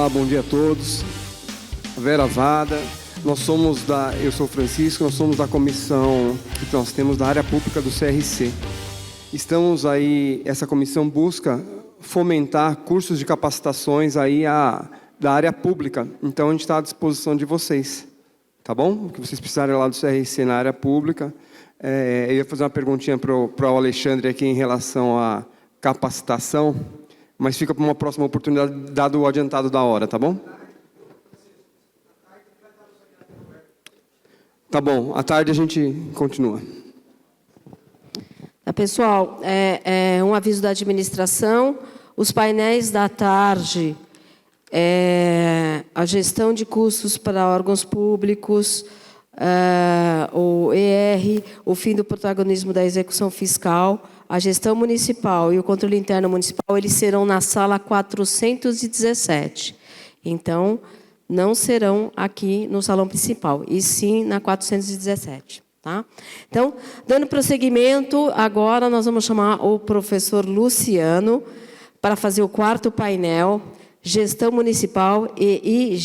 Olá, bom dia a todos. Vera Vada, eu sou o Francisco, nós somos da comissão que nós temos da área pública do CRC. Estamos aí, essa comissão busca fomentar cursos de capacitações aí da área pública. Então a gente está à disposição de vocês, tá bom? O que vocês precisarem lá do CRC na área pública. Eu ia fazer uma perguntinha para o Alexandre aqui em relação à capacitação, mas fica para uma próxima oportunidade, dado o adiantado da hora, tá bom? Tá bom, à tarde a gente continua. Pessoal, um aviso da administração, os painéis da tarde, a gestão de custos para órgãos públicos, o ER, o fim do protagonismo da execução fiscal, a gestão municipal e o controle interno municipal, eles serão na sala 417. Então, não serão aqui no salão principal, e sim na 417. Tá? Então, dando prosseguimento, agora nós vamos chamar o professor Luciano para fazer o quarto painel, Gestão Municipal e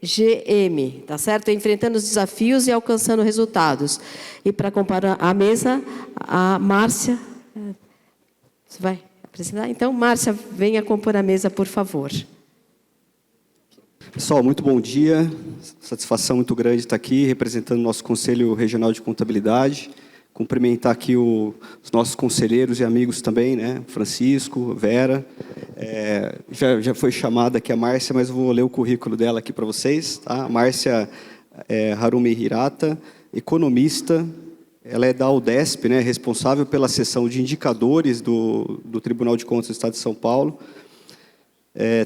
IGM, tá certo? Enfrentando os desafios e alcançando resultados. E para comparar a mesa, a Márcia, você vai apresentar? Então, Márcia, venha compor a mesa, por favor. Pessoal, muito bom dia. Satisfação muito grande estar aqui, representando o nosso Conselho Regional de Contabilidade. Cumprimentar aqui os nossos conselheiros e amigos também, né? Francisco, Vera. Já foi chamada aqui a Márcia, mas eu vou ler o currículo dela aqui para vocês. Tá? A Márcia Harumi Hirata, economista. Ela é da UDESP, né? Responsável pela seção de indicadores do Tribunal de Contas do Estado de São Paulo.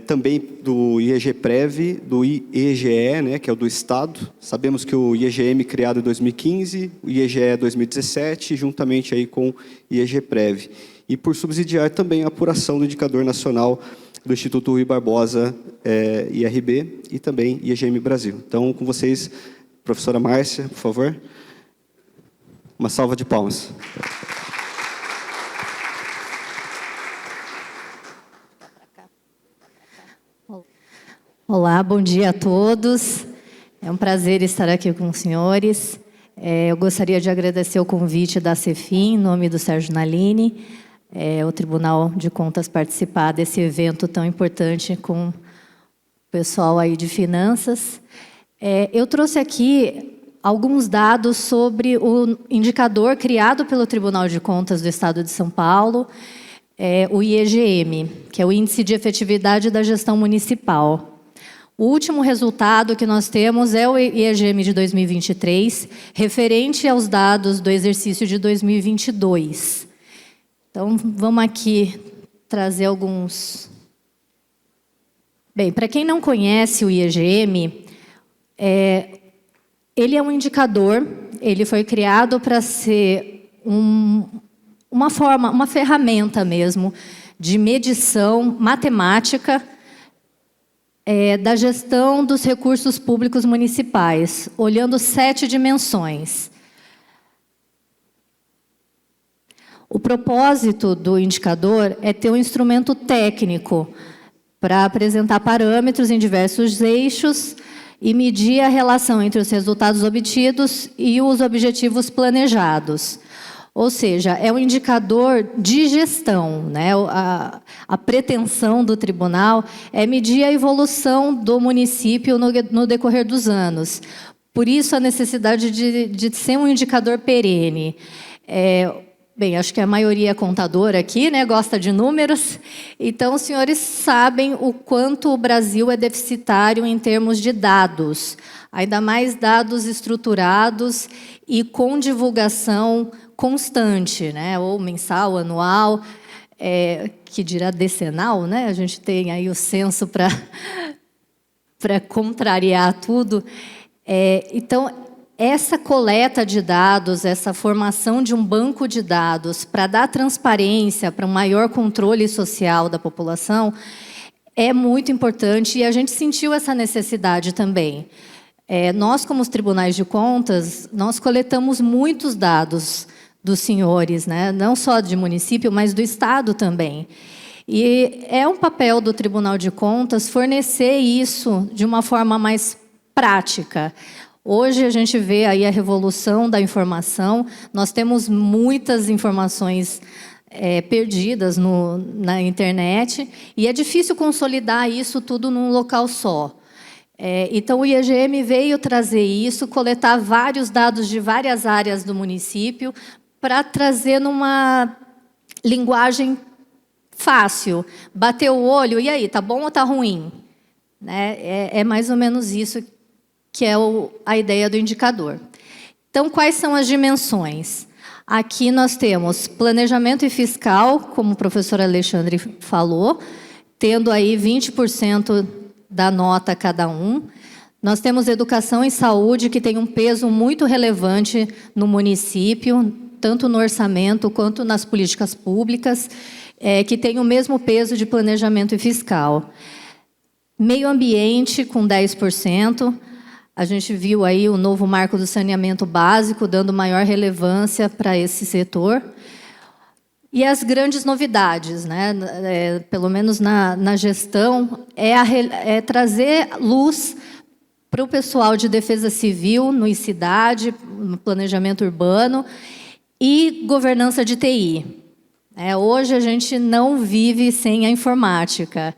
Também do IEGPREV, do IEGE, né, que é o do Estado. Sabemos que o IEGM criado em 2015, o IEGE 2017, juntamente aí com o IEGPREV. E por subsidiar também a apuração do Indicador Nacional do Instituto Rui Barbosa, IRB, e também IEGM Brasil. Então, com vocês, professora Márcia, por favor. Uma salva de palmas. Olá, bom dia a todos. É um prazer estar aqui com os senhores. Eu gostaria de agradecer o convite da Cefim, em nome do Sérgio Nalini, o Tribunal de Contas participar desse evento tão importante com o pessoal aí de finanças. Eu trouxe aqui alguns dados sobre o indicador criado pelo Tribunal de Contas do Estado de São Paulo, o IEGM, que é o Índice de Efetividade da Gestão Municipal. O último resultado que nós temos é o IEGM de 2023, referente aos dados do exercício de 2022. Então, vamos aqui trazer alguns... Bem, para quem não conhece o IEGM, ele é um indicador, ele foi criado para ser uma ferramenta mesmo de medição matemática da gestão dos recursos públicos municipais, olhando 7 dimensões. O propósito do indicador é ter um instrumento técnico para apresentar parâmetros em diversos eixos e medir a relação entre os resultados obtidos e os objetivos planejados. Ou seja, é um indicador de gestão, né? A pretensão do tribunal é medir a evolução do município no decorrer dos anos. Por isso, a necessidade de ser um indicador perene. Bem, acho que a maioria é contadora aqui, né? Gosta de números. Então, os senhores sabem o quanto o Brasil é deficitário em termos de dados. Ainda mais dados estruturados e com divulgação constante, né? Ou mensal, anual, que dirá decenal, né? A gente tem aí o censo para contrariar tudo. Então, essa coleta de dados, essa formação de um banco de dados para dar transparência, para um maior controle social da população, é muito importante e a gente sentiu essa necessidade também. Nós, como os tribunais de contas, nós coletamos muitos dados dos senhores, né? Não só de município, mas do Estado também. E é um papel do Tribunal de Contas fornecer isso de uma forma mais prática. Hoje a gente vê aí a revolução da informação, nós temos muitas informações perdidas na internet, e é difícil consolidar isso tudo num local só. Então, o IEGM veio trazer isso, coletar vários dados de várias áreas do município, para trazer numa linguagem fácil. Bater o olho, e aí, está bom ou está ruim? Né? É mais ou menos isso que é a ideia do indicador. Então, quais são as dimensões? Aqui nós temos planejamento e fiscal, como o professor Alexandre falou, tendo aí 20% da nota cada um. Nós temos educação e saúde, que tem um peso muito relevante no município, tanto no orçamento quanto nas políticas públicas, que tem o mesmo peso de planejamento e fiscal. Meio ambiente, com 10%. A gente viu aí o novo marco do saneamento básico, dando maior relevância para esse setor. E as grandes novidades, né? Pelo menos na gestão, é trazer luz para o pessoal de defesa civil, no ICIDAD, no planejamento urbano, e governança de TI. Hoje a gente não vive sem a informática.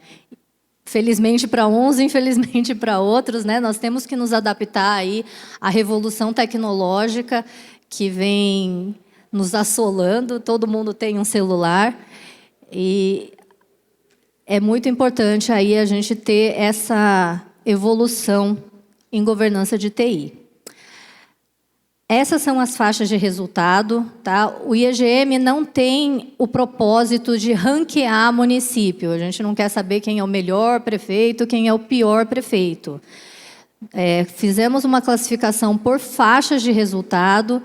Felizmente para uns, infelizmente para outros, né? Nós temos que nos adaptar aí à revolução tecnológica que vem nos assolando. Todo mundo tem um celular, e é muito importante aí a gente ter essa evolução em governança de TI. Essas são as faixas de resultado, tá? O IEGM não tem o propósito de ranquear município. A gente não quer saber quem é o melhor prefeito, quem é o pior prefeito. Fizemos uma classificação por faixas de resultado,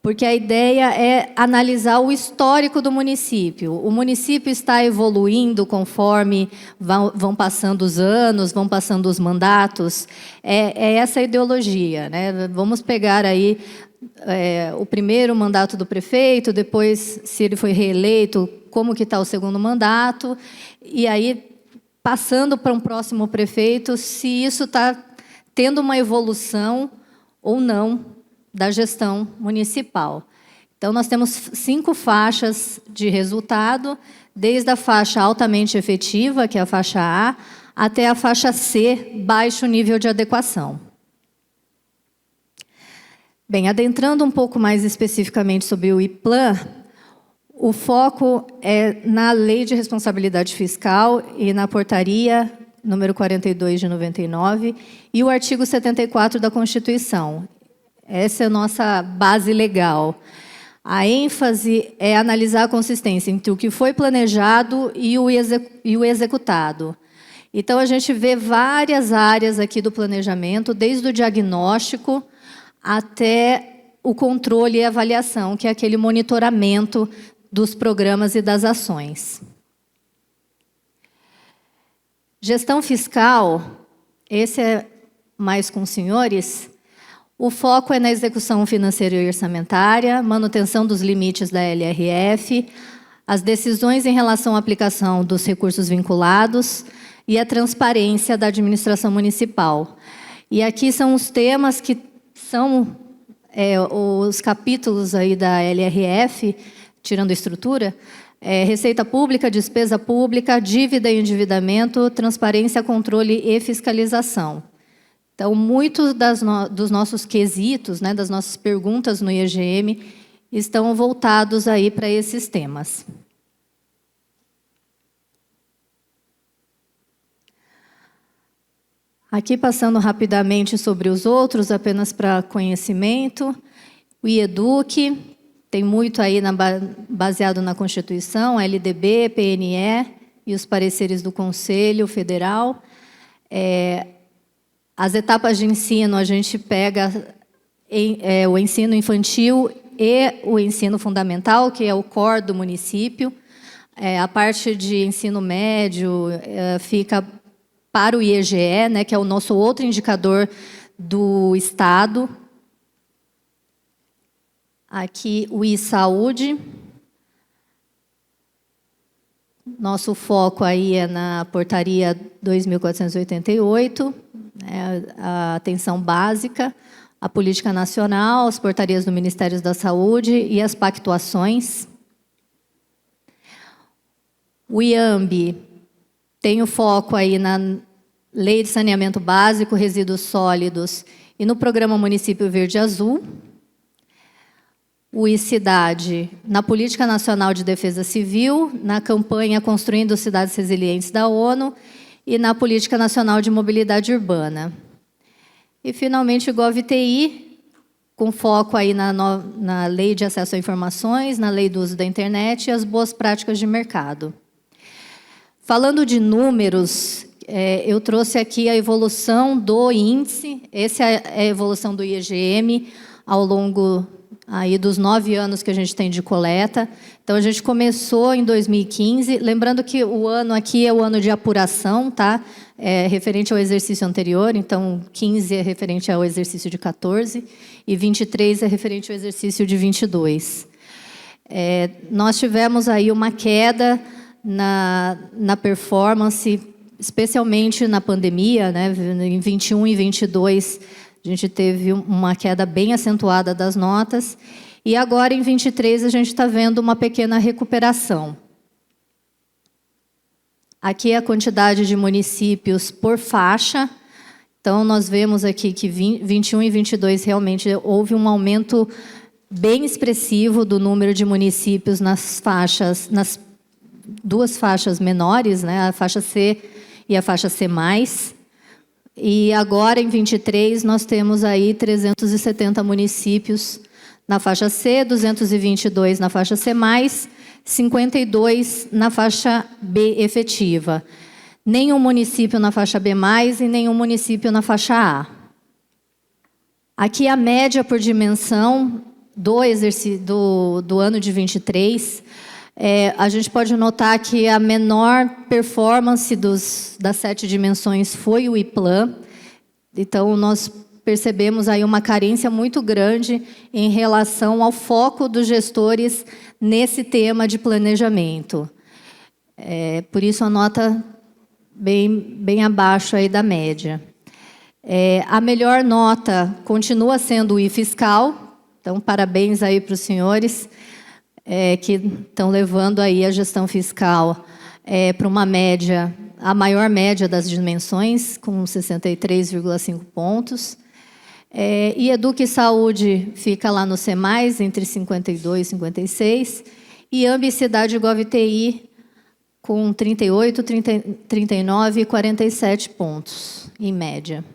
porque a ideia é analisar o histórico do município. O município está evoluindo conforme vão passando os anos, vão passando os mandatos. É essa a ideologia, né? Vamos pegar aí o primeiro mandato do prefeito, depois, se ele foi reeleito, como que está o segundo mandato, e aí, passando para um próximo prefeito, se isso está tendo uma evolução ou não da gestão municipal. Então, nós temos 5 faixas de resultado, desde a faixa altamente efetiva, que é a faixa A, até a faixa C, baixo nível de adequação. Bem, adentrando um pouco mais especificamente sobre o IPLAN, o foco é na Lei de Responsabilidade Fiscal e na Portaria número 42 de 99 e o artigo 74 da Constituição. Essa é a nossa base legal. A ênfase é analisar a consistência entre o que foi planejado e o executado. Então, a gente vê várias áreas aqui do planejamento, desde o diagnóstico até o controle e avaliação, que é aquele monitoramento dos programas e das ações. Gestão fiscal, esse é mais com os senhores. O foco é na execução financeira e orçamentária, manutenção dos limites da LRF, as decisões em relação à aplicação dos recursos vinculados e a transparência da administração municipal. E aqui são os temas que são os capítulos aí da LRF, tirando a estrutura, receita pública, despesa pública, dívida e endividamento, transparência, controle e fiscalização. Então, muitos dos nossos quesitos, né, das nossas perguntas no IEGM, estão voltados aí para esses temas. Aqui, passando rapidamente sobre os outros, apenas para conhecimento, o IEDUC tem muito aí baseado na Constituição, LDB, PNE e os pareceres do Conselho Federal. As etapas de ensino, a gente pega o ensino infantil e o ensino fundamental, que é o core do município. A parte de ensino médio fica para o IEGE, né, que é o nosso outro indicador do Estado. Aqui o I-Saúde. nosso foco aí é na portaria 2.488, né, a atenção básica, a política nacional, as portarias do Ministério da Saúde e as pactuações. O IAMB tem o foco aí na Lei de Saneamento Básico, Resíduos Sólidos e no Programa Município Verde Azul. O ICIDAD na Política Nacional de Defesa Civil, na campanha Construindo Cidades Resilientes da ONU e na Política Nacional de Mobilidade Urbana. E, finalmente, o GovTI, com foco aí na Lei de Acesso a Informações, na Lei do Uso da Internet e as boas práticas de mercado. Falando de números, eu trouxe aqui a evolução do índice, essa é a evolução do IEGM ao longo aí dos 9 anos que a gente tem de coleta. Então, a gente começou em 2015, lembrando que o ano aqui é o ano de apuração, tá? É referente ao exercício anterior, então 15 é referente ao exercício de 14 e 23 é referente ao exercício de 22. Nós tivemos aí uma queda na performance, especialmente na pandemia, né? Em 21 e 22 a gente teve uma queda bem acentuada das notas e agora em 23 a gente está vendo uma pequena recuperação. Aqui é a quantidade de municípios por faixa. Então, nós vemos aqui que 21 e 22 realmente houve um aumento bem expressivo do número de municípios nas duas faixas menores, né, a faixa C e a faixa C+. E agora, em 23, nós temos aí 370 municípios na faixa C, 222 na faixa C+, 52 na faixa B efetiva. Nenhum município na faixa B+, e nenhum município na faixa A. Aqui a média por dimensão do ano de 23. A gente pode notar que a menor performance das 7 dimensões foi o IPLAN. Então, nós percebemos aí uma carência muito grande em relação ao foco dos gestores nesse tema de planejamento. Por isso, a nota bem abaixo aí da média. A melhor nota continua sendo o iFiscal. Então, parabéns aí para os senhores que estão levando aí a gestão fiscal para uma média, a maior média das dimensões, com 63,5 pontos. E Eduque Saúde fica lá no C+, entre 52 e 56. E AMB Cidade e GovTI com 38, 39 e 47 pontos, em média.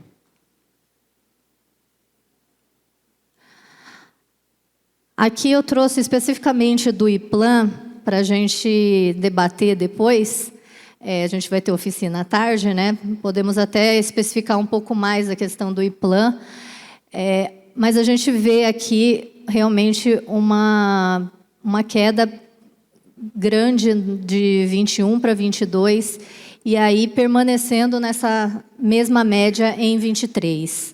Aqui eu trouxe especificamente do IPLAN para a gente debater depois. A gente vai ter oficina à tarde, né? Podemos até especificar um pouco mais a questão do IPLAN. Mas a gente vê aqui realmente uma queda grande de 21 para 22, e aí permanecendo nessa mesma média em 23.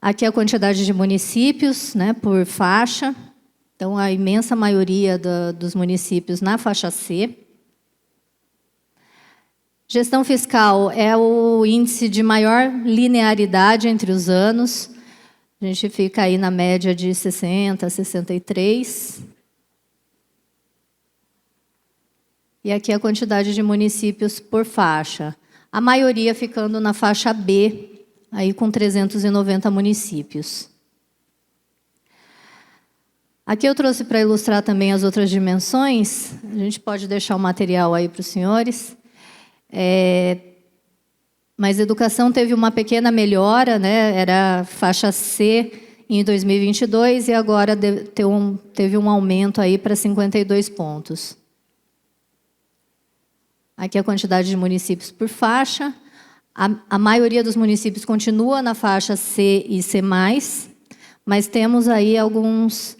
Aqui a quantidade de municípios, né, por faixa. Então, a imensa maioria dos municípios na faixa C. Gestão fiscal é o índice de maior linearidade entre os anos. A gente fica aí na média de 60 a 63. E aqui a quantidade de municípios por faixa. A maioria ficando na faixa B, aí com 390 municípios. Aqui eu trouxe para ilustrar também as outras dimensões. A gente pode deixar o material aí para os senhores. Mas educação teve uma pequena melhora, né? Era faixa C em 2022 e agora teve um aumento aí para 52 pontos. Aqui a quantidade de municípios por faixa. A maioria dos municípios continua na faixa C e C+, mas temos aí alguns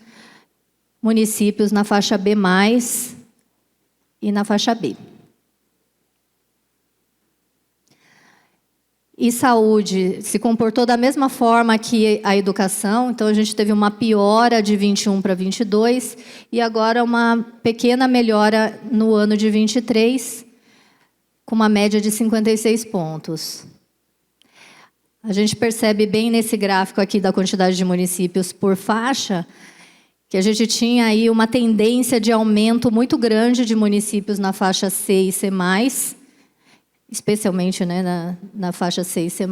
municípios na faixa B+, e na faixa B. e saúde se comportou da mesma forma que a educação, então a gente teve uma piora de 21 para 22 e agora uma pequena melhora no ano de 23, com uma média de 56 pontos. A gente percebe bem nesse gráfico aqui da quantidade de municípios por faixa, que a gente tinha aí uma tendência de aumento muito grande de municípios na faixa C e C+, especialmente, né, na faixa C e C+,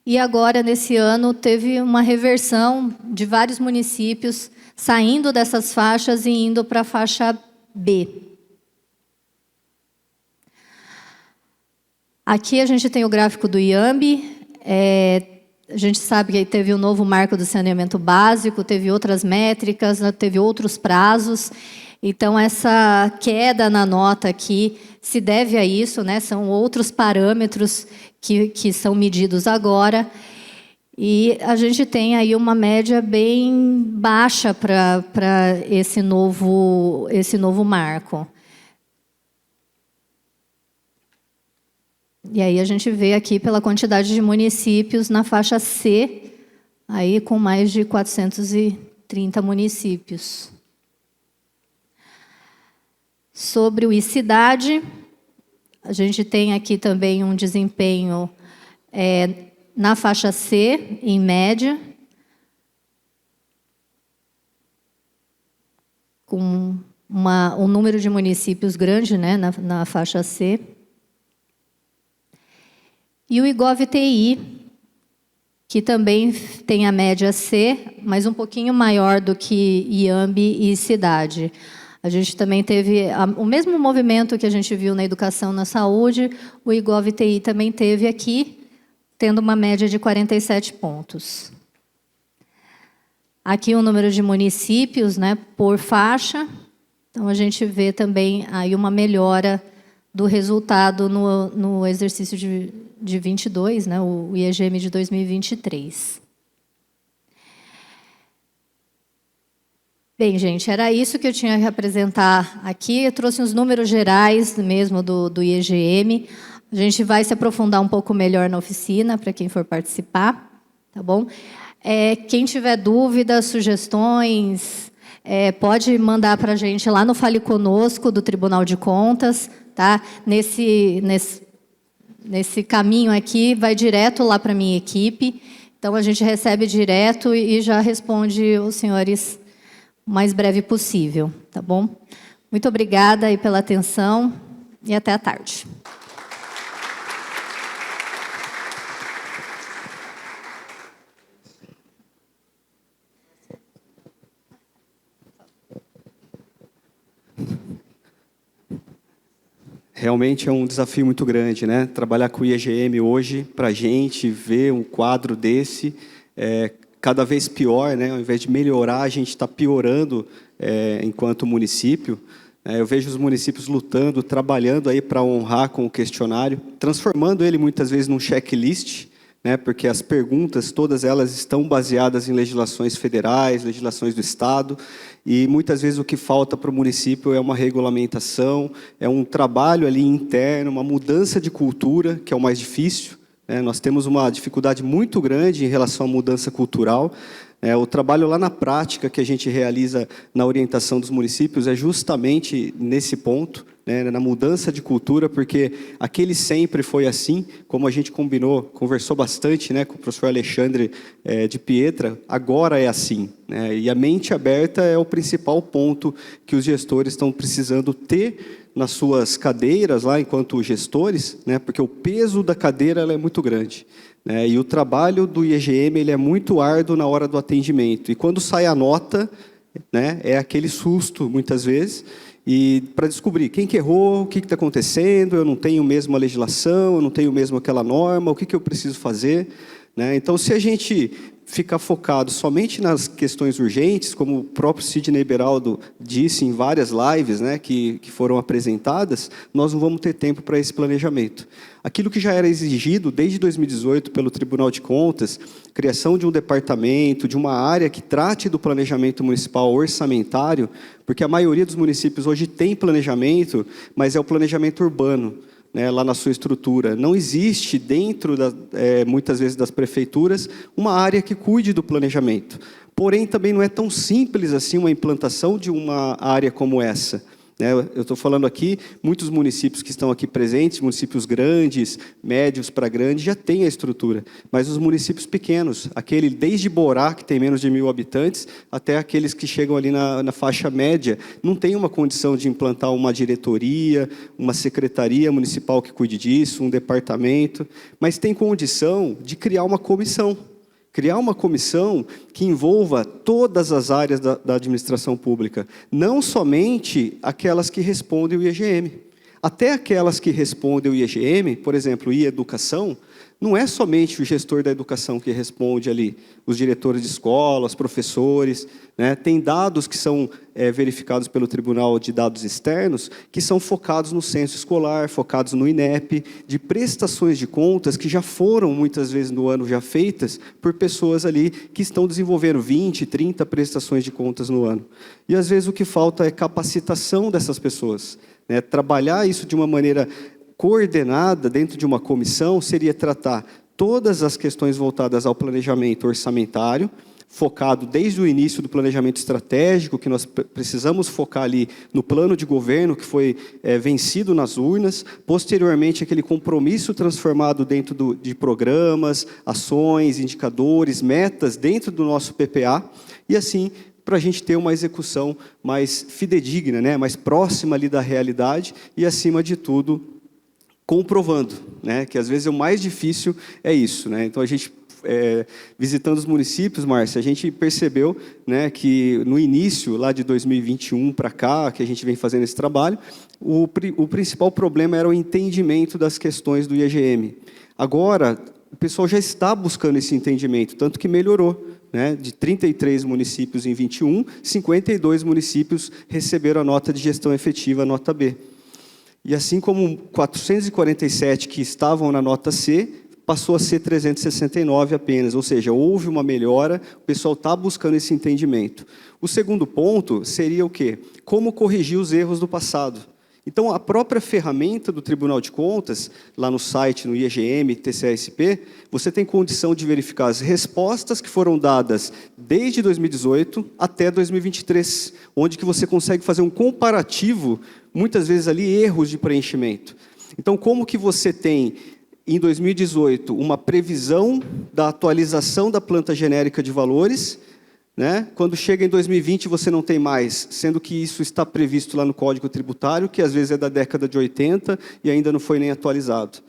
e agora, nesse ano, teve uma reversão de vários municípios saindo dessas faixas e indo para a faixa B. Aqui a gente tem o gráfico do IAMB. A gente sabe que teve o novo marco do saneamento básico, teve outras métricas, teve outros prazos. Então, essa queda na nota aqui se deve a isso, né? São outros parâmetros que são medidos agora. E a gente tem aí uma média bem baixa para esse novo marco. E aí a gente vê aqui pela quantidade de municípios na faixa C, aí com mais de 430 municípios. Sobre o e-cidade, a gente tem aqui também um desempenho na faixa C, em média, com um número de municípios grande, né, na faixa C. E o IGOV-TI, que também tem a média C, mas um pouquinho maior do que IAMB e cidade. A gente também teve o mesmo movimento que a gente viu na educação, na saúde, o IGOV-TI também teve aqui, tendo uma média de 47 pontos. Aqui o número de municípios, né, por faixa. Então, a gente vê também aí uma melhora do resultado no exercício de 22, né, o IEGM de 2023. Bem, gente, era isso que eu tinha que apresentar aqui. Eu trouxe os números gerais mesmo do IEGM. A gente vai se aprofundar um pouco melhor na oficina, para quem for participar, tá bom? Quem tiver dúvidas, sugestões, pode mandar para a gente lá no Fale Conosco, do Tribunal de Contas, tá? Nesse caminho aqui, vai direto lá para a minha equipe. Então, a gente recebe direto e já responde os senhores o mais breve possível, tá bom? Muito obrigada aí pela atenção e até à tarde. Realmente é um desafio muito grande, né? Trabalhar com o IEGM hoje, para a gente ver um quadro desse, cada vez pior, né? Ao invés de melhorar, a gente está piorando enquanto município. Eu vejo os municípios lutando, trabalhando aí para honrar com o questionário, transformando ele muitas vezes num checklist, né? Porque as perguntas, todas elas estão baseadas em legislações federais, legislações do Estado, e muitas vezes o que falta para o município é uma regulamentação, é um trabalho ali interno, uma mudança de cultura, que é o mais difícil. Nós temos uma dificuldade muito grande em relação à mudança cultural. O trabalho lá na prática que a gente realiza na orientação dos municípios é justamente nesse ponto, né, na mudança de cultura, porque aquele sempre foi assim, como a gente conversou bastante, né, com o professor Alexandre de Pietra, agora é assim, né, e a mente aberta é o principal ponto que os gestores estão precisando ter nas suas cadeiras, lá enquanto gestores, né, porque o peso da cadeira ela é muito grande. E o trabalho do IEGM ele é muito árduo na hora do atendimento. E quando sai a nota, né, é aquele susto, muitas vezes, e para descobrir quem que errou, o que está acontecendo, eu não tenho mesmo a legislação, eu não tenho mesmo aquela norma, o que eu preciso fazer. Então, se a gente ficar focado somente nas questões urgentes, como o próprio Sidney Beraldo disse em várias lives, né, que foram apresentadas, nós não vamos ter tempo para esse planejamento. Aquilo que já era exigido desde 2018 pelo Tribunal de Contas, criação de um departamento, de uma área que trate do planejamento municipal orçamentário, porque a maioria dos municípios hoje tem planejamento, mas é o planejamento urbano. né, lá na sua estrutura. Não existe dentro, muitas vezes, das prefeituras, uma área que cuide do planejamento. Porém, também não é tão simples assim uma implantação de uma área como essa. Eu estou falando aqui, muitos municípios que estão aqui presentes, municípios grandes, médios para grandes, já têm a estrutura. Mas os municípios pequenos, aquele desde Borá, que tem menos de 1.000 habitantes, até aqueles que chegam ali na faixa média, não tem uma condição de implantar uma diretoria, uma secretaria municipal que cuide disso, um departamento, mas tem condição de criar uma comissão. Criar uma comissão que envolva todas as áreas da administração pública, não somente aquelas que respondem o IEGM. Até aquelas que respondem o IEGM, por exemplo, e-educação, não é somente o gestor da educação que responde ali, os diretores de escola, os professores, né? Tem dados que são verificados pelo Tribunal de Dados Externos, que são focados no censo escolar, focados no INEP, de prestações de contas que já foram, muitas vezes no ano, já feitas por pessoas ali que estão desenvolvendo 20, 30 prestações de contas no ano. E, às vezes, o que falta é capacitação dessas pessoas, né? Trabalhar isso de uma maneira coordenada dentro de uma comissão seria tratar todas as questões voltadas ao planejamento orçamentário, focado desde o início do planejamento estratégico, que nós precisamos focar ali no plano de governo que foi vencido nas urnas, posteriormente aquele compromisso transformado dentro de programas, ações, indicadores, metas dentro do nosso PPA, e assim para a gente ter uma execução mais fidedigna, né, mais próxima ali da realidade e, acima de tudo, comprovando, né, que às vezes o mais difícil é isso, né? Então a gente visitando os municípios, Márcia, a gente percebeu, né, que no início lá de 2021 para cá, que a gente vem fazendo esse trabalho, o principal problema era o entendimento das questões do IEGM. Agora o pessoal já está buscando esse entendimento, tanto que melhorou, né? De 33 municípios em 21, 52 municípios receberam a nota de gestão efetiva, a nota B. E assim como 447 que estavam na nota C, passou a ser 369 apenas, ou seja, houve uma melhora, o pessoal está buscando esse entendimento. O segundo ponto seria o quê? Como corrigir os erros do passado. Então, a própria ferramenta do Tribunal de Contas, lá no site, no IEGM, TCE-SP, você tem condição de verificar as respostas que foram dadas desde 2018 até 2023, onde que você consegue fazer um comparativo, muitas vezes ali, erros de preenchimento. Então, como que você tem, em 2018, uma previsão da atualização da planta genérica de valores, né? Quando chega em 2020, você não tem mais, sendo que isso está previsto lá no Código Tributário, que às vezes é da década de 80 e ainda não foi nem atualizado.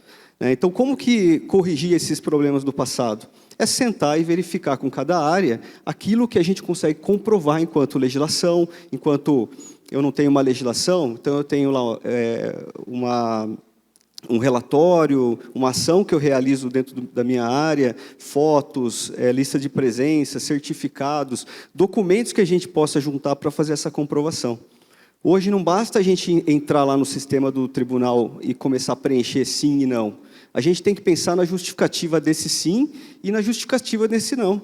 Então, como que corrigir esses problemas do passado? É sentar e verificar com cada área aquilo que a gente consegue comprovar enquanto legislação, enquanto eu não tenho uma legislação, então eu tenho lá um relatório, uma ação que eu realizo dentro da minha área, fotos, lista de presença, certificados, documentos que a gente possa juntar para fazer essa comprovação. Hoje não basta a gente entrar lá no sistema do tribunal e começar a preencher sim e não. A gente tem que pensar na justificativa desse sim e na justificativa desse não,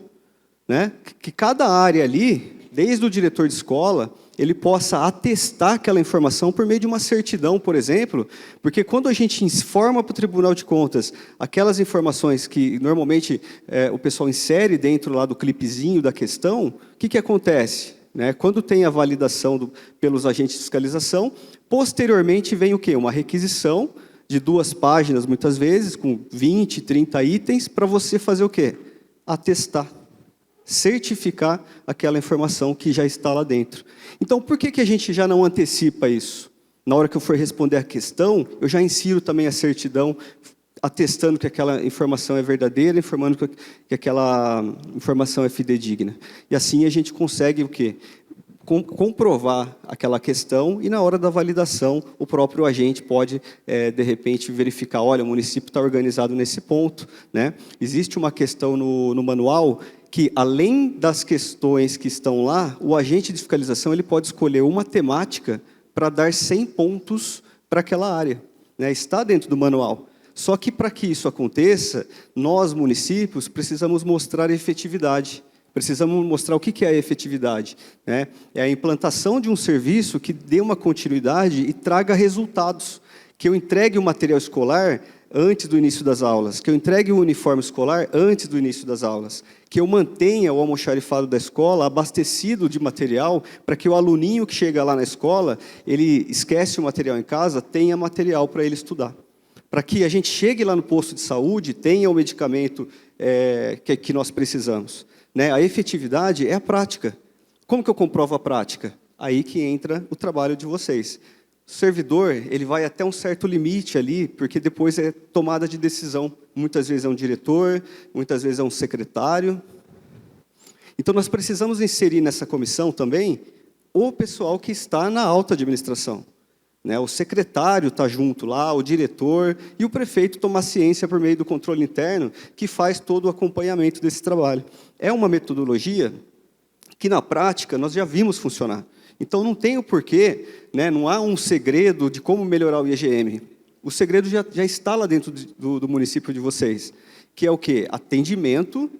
né? Que cada área ali, desde o diretor de escola, ele possa atestar aquela informação por meio de uma certidão, por exemplo, porque quando a gente informa para o Tribunal de Contas aquelas informações que normalmente o pessoal insere dentro lá do clipezinho da questão, o que acontece? Né? Quando tem a validação pelos agentes de fiscalização, posteriormente vem o quê? Uma requisição de 2 páginas, muitas vezes, com 20, 30 itens, para você fazer o quê? Atestar. Certificar aquela informação que já está lá dentro. Então, por que a gente já não antecipa isso? Na hora que eu for responder a questão, eu já insiro também a certidão, atestando que aquela informação é verdadeira, informando que aquela informação é fidedigna. E assim a gente consegue o quê? Comprovar aquela questão e, na hora da validação, o próprio agente pode, de repente, verificar, olha, o município está organizado nesse ponto, né? Existe uma questão no manual que, além das questões que estão lá, o agente de fiscalização ele pode escolher uma temática para dar 100 pontos para aquela área, né? Está dentro do manual. Só que, para que isso aconteça, nós, municípios, precisamos mostrar efetividade. Precisamos mostrar o que é a efetividade, né? É a implantação de um serviço que dê uma continuidade e traga resultados, que eu entregue o material escolar antes do início das aulas, que eu entregue o uniforme escolar antes do início das aulas, que eu mantenha o almoxarifado da escola abastecido de material para que o aluninho que chega lá na escola, ele esquece o material em casa, tenha material para ele estudar. Para que a gente chegue lá no posto de saúde, tenha o medicamento que nós precisamos. Né? A efetividade é a prática. Como que eu comprovo a prática? Aí que entra o trabalho de vocês. O servidor, ele vai até um certo limite ali, porque depois é tomada de decisão. Muitas vezes é um diretor, muitas vezes é um secretário. Então, nós precisamos inserir nessa comissão também o pessoal que está na alta administração. Né? O secretário está junto lá, o diretor e o prefeito tomar ciência por meio do controle interno, que faz todo o acompanhamento desse trabalho. É uma metodologia que, na prática, nós já vimos funcionar. Então, não tem o porquê, né, não há um segredo de como melhorar o IEGM. O segredo já está lá dentro do município de vocês, que é o quê? Atendimento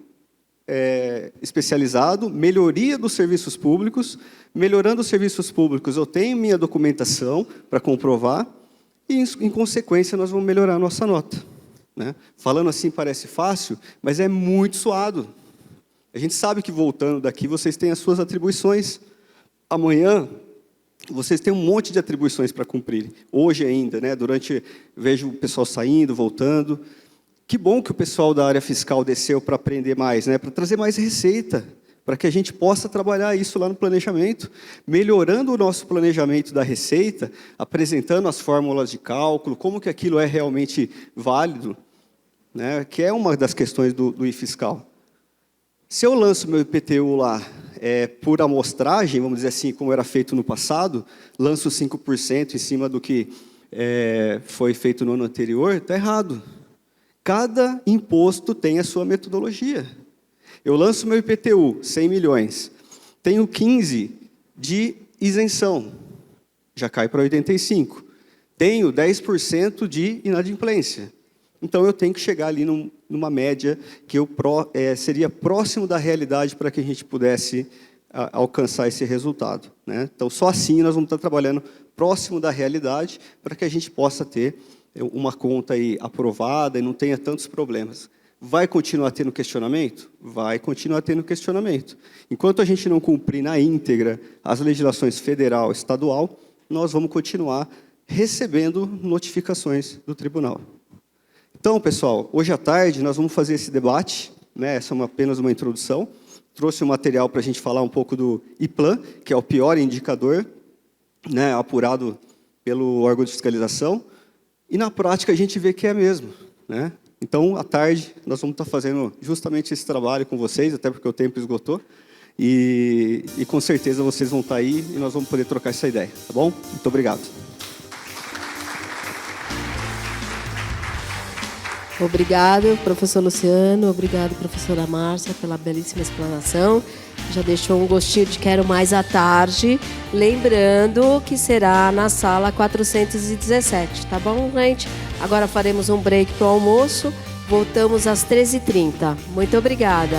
especializado, melhoria dos serviços públicos. Melhorando os serviços públicos, eu tenho minha documentação para comprovar e, em consequência, nós vamos melhorar a nossa nota. Né? Falando assim parece fácil, mas é muito suado. A gente sabe que, voltando daqui, vocês têm as suas atribuições. Amanhã, vocês têm um monte de atribuições para cumprir. Hoje ainda, né? Vejo o pessoal saindo, voltando. Que bom que o pessoal da área fiscal desceu para aprender mais, né? Para trazer mais receita, para que a gente possa trabalhar isso lá no planejamento, melhorando o nosso planejamento da receita, apresentando as fórmulas de cálculo, como que aquilo é realmente válido, né? Que é uma das questões do IFiscal. Se eu lanço meu IPTU lá por amostragem, vamos dizer assim, como era feito no passado, lanço 5% em cima do que foi feito no ano anterior, está errado. Cada imposto tem a sua metodologia. Eu lanço meu IPTU, 100 milhões, tenho 15 de isenção, já cai para 85. Tenho 10% de inadimplência. Então, eu tenho que chegar ali numa média que seria próximo da realidade para que a gente pudesse alcançar esse resultado. Né? Então, só assim nós vamos estar trabalhando próximo da realidade para que a gente possa ter uma conta aí aprovada e não tenha tantos problemas. Vai continuar tendo questionamento? Vai continuar tendo questionamento. Enquanto a gente não cumprir na íntegra as legislações federal e estadual, nós vamos continuar recebendo notificações do tribunal. Então, pessoal, hoje à tarde nós vamos fazer esse debate, né? Essa é apenas uma introdução. Trouxe um material para a gente falar um pouco do IPLAN, que é o pior indicador, né, apurado pelo órgão de fiscalização, e na prática a gente vê que é mesmo. Né? Então, à tarde, nós vamos estar fazendo justamente esse trabalho com vocês, até porque o tempo esgotou, e com certeza vocês vão estar aí e nós vamos poder trocar essa ideia, tá bom? Muito obrigado. Obrigado, professor Luciano. Obrigado, professora Márcia, pela belíssima explanação. Já deixou um gostinho de quero mais à tarde. Lembrando que será na sala 417, tá bom, gente? Agora faremos um break para o almoço. Voltamos às 13h30. Muito obrigada.